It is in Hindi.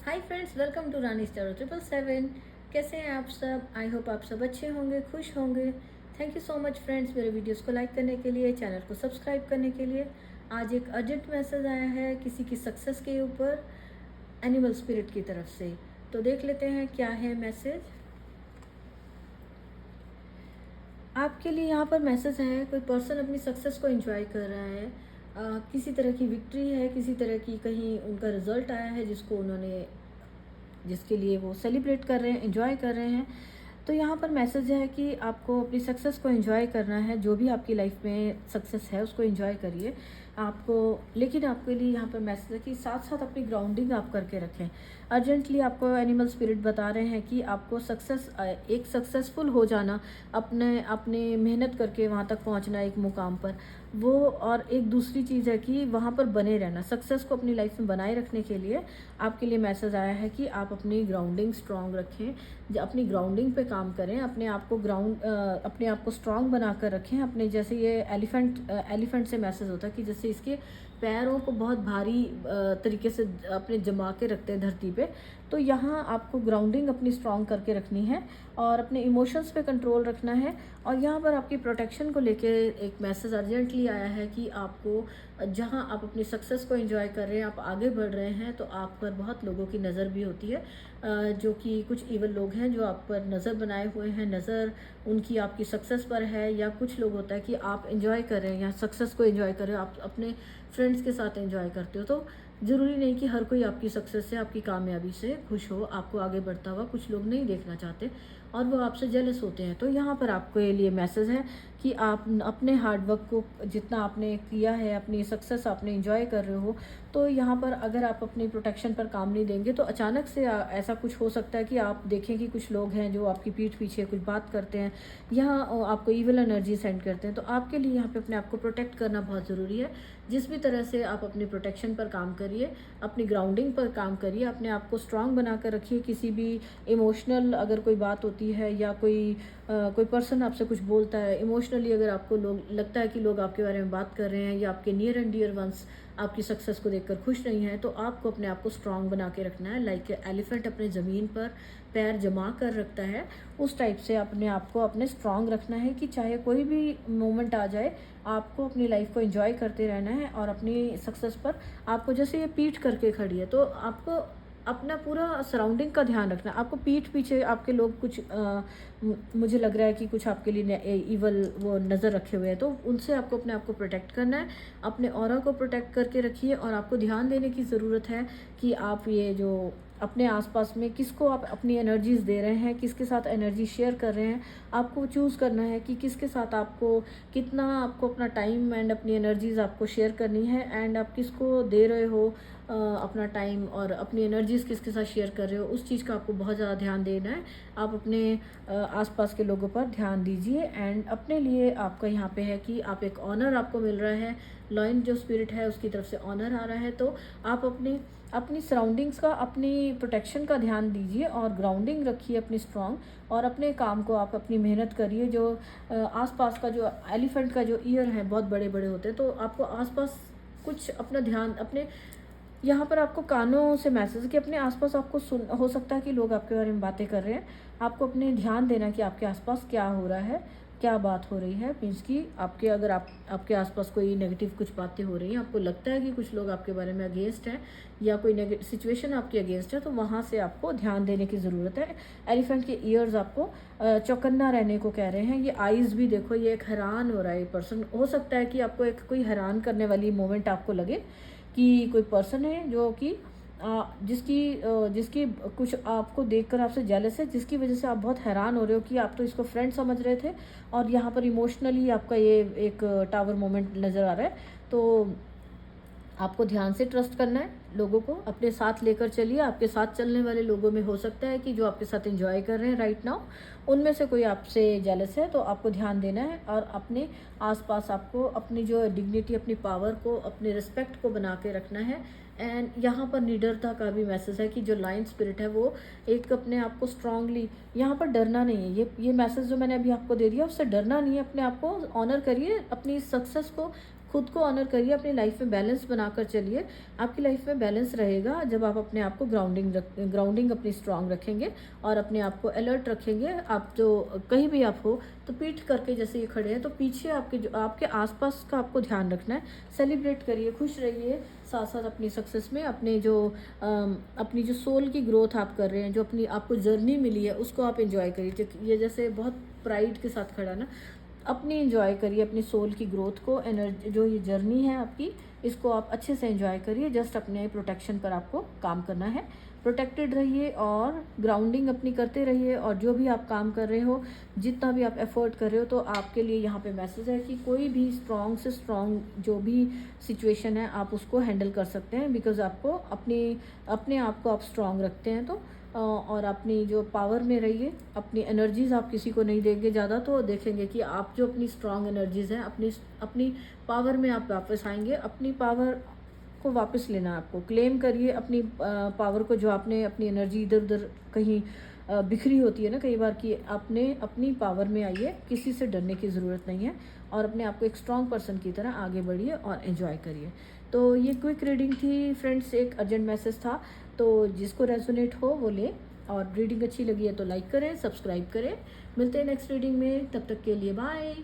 Hi friends, welcome to Rani star 777। कैसे हैं आप सब? आई होप आप सब अच्छे होंगे, खुश होंगे। Thank you so much friends, मेरे वीडियोस को लाइक करने के लिए, चैनल को सब्सक्राइब करने के लिए। आज एक अर्जेंट मैसेज आया है किसी की सक्सेस के ऊपर, एनिमल स्पिरिट की तरफ से। तो देख लेते हैं क्या है मैसेज। आपके लिए यहाँ पर मैसेज है, कोई पर्सन अपनी सक्सेस को एंजॉय कर रहा है। किसी तरह की विक्ट्री है, किसी तरह की कहीं उनका रिजल्ट आया है जिसके लिए वो सेलिब्रेट कर रहे हैं, एंजॉय कर रहे हैं। तो यहाँ पर मैसेज है कि आपको अपनी सक्सेस को एंजॉय करना है। जो भी आपकी लाइफ में सक्सेस है उसको एंजॉय करिए आपको। लेकिन आपके लिए यहाँ पर मैसेज है कि साथ साथ अपनी ग्राउंडिंग आप करके रखें। अर्जेंटली आपको एनिमल स्पिरिट बता रहे हैं कि आपको एक सक्सेसफुल हो जाना, अपने अपने मेहनत करके वहाँ तक पहुँचना एक मुकाम पर, वो और एक दूसरी चीज़ है कि वहाँ पर बने रहना। सक्सेस को अपनी लाइफ में बनाए रखने के लिए आपके लिए मैसेज आया है कि आप अपनी ग्राउंडिंग स्ट्रांग रखें, अपनी ग्राउंडिंग पे काम करें, अपने आप को स्ट्रांग बनाकर रखें। अपने जैसे ये एलिफेंट से मैसेज होता है कि जैसे इसके पैरों को बहुत भारी तरीके से अपने जमा के रखते हैं धरती पे। तो यहाँ आपको ग्राउंडिंग अपनी स्ट्रांग करके रखनी है और अपने इमोशंस पे कंट्रोल रखना है। और यहाँ पर आपकी प्रोटेक्शन को लेके एक मैसेज अर्जेंटली आया है कि आपको, जहाँ आप अपनी सक्सेस को एंजॉय कर रहे हैं, आप आगे बढ़ रहे हैं, तो आप पर बहुत लोगों की नज़र भी होती है, जो कि कुछ इवल लोग हैं जो आप पर नज़र बनाए हुए हैं। नज़र उनकी आपकी सक्सेस पर है, या कुछ लोग होता है कि आप एंजॉय कर रहे हैं या सक्सेस को एंजॉय कर रहे हो, आप अपने फ्रेंड्स के साथ एंजॉय करते हो। तो ज़रूरी नहीं कि हर कोई आपकी सक्सेस से, आपकी कामयाबी से खुश हो, आपको आगे बढ़ता हुआ कुछ लोग नहीं देखना चाहते और वो आपसे जेलस होते हैं। तो यहाँ पर आपके लिए मैसेज है कि आप अपने हार्डवर्क को, जितना आपने किया है, अपनी सक्सेस आपने एंजॉय कर रहे हो, तो यहाँ पर अगर आप अपनी प्रोटेक्शन पर काम नहीं देंगे तो अचानक से ऐसा कुछ हो सकता है कि आप देखें कि कुछ लोग हैं जो आपकी पीठ पीछे कुछ बात करते हैं या आपको ईविल एनर्जी सेंड करते हैं। तो आपके लिए यहाँ पे अपने आप को प्रोटेक्ट करना बहुत ज़रूरी है। जिस भी तरह से आप अपनी प्रोटेक्शन पर काम करिए, अपनी ग्राउंडिंग पर काम करिए, अपने आप को स्ट्रांग बना कर रखिए। किसी भी इमोशनल अगर कोई बात होती है या कोई पर्सन आपसे कुछ बोलता है इमोशनली, अगर आपको लोग लगता है कि लोग आपके बारे में बात कर रहे हैं या आपके नियर एंड डियर वंस आपकी सक्सेस को देखकर खुश नहीं है, तो आपको अपने आप को स्ट्रांग बना के रखना है। लाइक एलिफेंट अपने ज़मीन पर पैर जमा कर रखता है, उस टाइप से अपने आप को अपने स्ट्रांग रखना है कि चाहे कोई भी मोमेंट आ जाए, आपको अपनी लाइफ को एंजॉय करते रहना है। और अपनी सक्सेस पर आपको, जैसे ये पीठ करके खड़ी है, तो आपको अपना पूरा सराउंडिंग का ध्यान रखना है। आपको पीठ पीछे आपके लोग कुछ मुझे लग रहा है कि कुछ आपके लिए इवल वो नज़र रखे हुए हैं, तो उनसे आपको अपने आप को प्रोटेक्ट करना है। अपने ऑरा को प्रोटेक्ट करके रखिए और आपको ध्यान देने की ज़रूरत है कि आप ये जो अपने आसपास में किसको आप अपनी एनर्जीज़ दे रहे हैं, किसके साथ एनर्जी शेयर कर रहे हैं। आपको चूज़ करना है कि किसके साथ आपको अपना टाइम एंड अपनी एनर्जीज़ आपको शेयर करनी है, एंड आप किसको दे रहे हो अपना टाइम और अपनी एनर्जीज़ किसके साथ शेयर कर रहे हो, उस चीज़ का आपको बहुत ज़्यादा ध्यान देना है। आप अपने आसपास के लोगों पर ध्यान दीजिए। एंड अपने लिए आपका यहाँ पे है कि आप एक ऑनर आपको मिल रहा है, लॉयन जो स्पिरिट है उसकी तरफ से ऑनर आ रहा है। तो आप अपनी अपनी सराउंडिंग्स का, अपनी प्रोटेक्शन का ध्यान दीजिए और ग्राउंडिंग रखिए अपनी स्ट्रांग, और अपने काम को आप अपनी मेहनत करिए। जो आसपास का जो एलिफेंट का जो ईयर है बहुत बड़े बड़े होते हैं, तो आपको आसपास कुछ अपना ध्यान, अपने यहाँ पर आपको कानों से मैसेज कि अपने आसपास आपको सुन, हो सकता है कि लोग आपके बारे में बातें कर रहे हैं, आपको अपने ध्यान देना कि आपके आसपास क्या हो रहा है, क्या बात हो रही है। मीन्स कि अगर आपके आसपास कोई नेगेटिव कुछ बातें हो रही हैं, आपको लगता है कि कुछ लोग आपके बारे में अगेंस्ट हैं या कोई नेगेटिव सिचुएशन आपकी अगेंस्ट है, तो वहाँ से आपको ध्यान देने की ज़रूरत है। एलिफेंट के ईयर्स आपको चौकन्ना रहने को कह रहे हैं। ये आइज़ भी देखो, ये एक हैरान हो रहा है ये पर्सन। हो सकता है कि आपको एक कोई हैरान करने वाली मोमेंट आपको लगे कि कोई पर्सन है जो कि जिसकी कुछ आपको देखकर आपसे जेलस है, जिसकी वजह से आप बहुत हैरान हो रहे हो कि आप तो इसको फ्रेंड समझ रहे थे और यहाँ पर इमोशनली आपका ये एक टावर मोमेंट नज़र आ रहा है। तो आपको ध्यान से ट्रस्ट करना है, लोगों को अपने साथ लेकर चलिए। आपके साथ चलने वाले लोगों में हो सकता है कि जो आपके साथ एंजॉय कर रहे हैं राइट नाउ, उनमें से कोई आपसे जेलस है, तो आपको ध्यान देना है और अपने आसपास आपको अपनी जो डिग्निटी, अपनी पावर को, अपने रिस्पेक्ट को बना के रखना है। एंड यहाँ पर निडरता का भी मैसेज है कि जो लायन स्पिरिट है वो एक अपने आप को स्ट्रांगली, यहाँ पर डरना नहीं है। ये मैसेज जो मैंने अभी आपको दे दिया, उससे डरना नहीं है। अपने आप को ऑनर करिए, अपनी सक्सेस को खुद को ऑनर करिए, अपनी लाइफ में बैलेंस बनाकर चलिए। आपकी लाइफ में बैलेंस रहेगा जब आप अपने आप को ग्राउंडिंग अपनी स्ट्रांग रखेंगे और अपने आप को अलर्ट रखेंगे। आप जो कहीं भी आप हो तो पीठ करके जैसे ये खड़े हैं तो पीछे आपके जो आपके आसपास का आपको ध्यान रखना है। सेलिब्रेट करिए, खुश रहिए, साथ साथ अपनी सक्सेस में अपनी जो सोल की ग्रोथ आप कर रहे हैं, जो अपनी आपको जर्नी मिली है उसको आप एंजॉय करिए। ये जैसे बहुत प्राइड के साथ खड़ा ना, अपनी एंजॉय करिए अपनी सोल की ग्रोथ को, एनर्जी जो ये जर्नी है आपकी, इसको आप अच्छे से एंजॉय करिए। जस्ट अपने प्रोटेक्शन पर आपको काम करना है। प्रोटेक्टेड रहिए और ग्राउंडिंग अपनी करते रहिए। और जो भी आप काम कर रहे हो, जितना भी आप एफर्ट कर रहे हो, तो आपके लिए यहाँ पे मैसेज है कि कोई भी स्ट्रॉन्ग से स्ट्रॉन्ग जो भी सिचुएशन है आप उसको हैंडल कर सकते हैं। बिकॉज आपको अपने आप को आप स्ट्रॉन्ग रखते हैं तो और अपनी जो पावर में रहिए। अपनी एनर्जीज़ आप किसी को नहीं देंगे ज़्यादा, तो देखेंगे कि आप जो अपनी स्ट्रॉन्ग एनर्जीज़ हैं अपनी पावर में आप वापस आएंगे। अपनी पावर को वापस लेना, आपको क्लेम करिए अपनी पावर को, जो आपने अपनी एनर्जी इधर उधर कहीं बिखरी होती है ना कई बार, कि आपने अपनी पावर में आइए। किसी से डरने की ज़रूरत नहीं है और अपने आप को एक स्ट्रॉन्ग पर्सन की तरह आगे बढ़िए और एंजॉय करिए। तो ये क्विक रीडिंग थी फ्रेंड्स, एक अर्जेंट मैसेज था, तो जिसको रेजोनेट हो वो ले। और रीडिंग अच्छी लगी है तो लाइक करें, सब्सक्राइब करें। मिलते हैं नेक्स्ट रीडिंग में, तब तक के लिए बाय।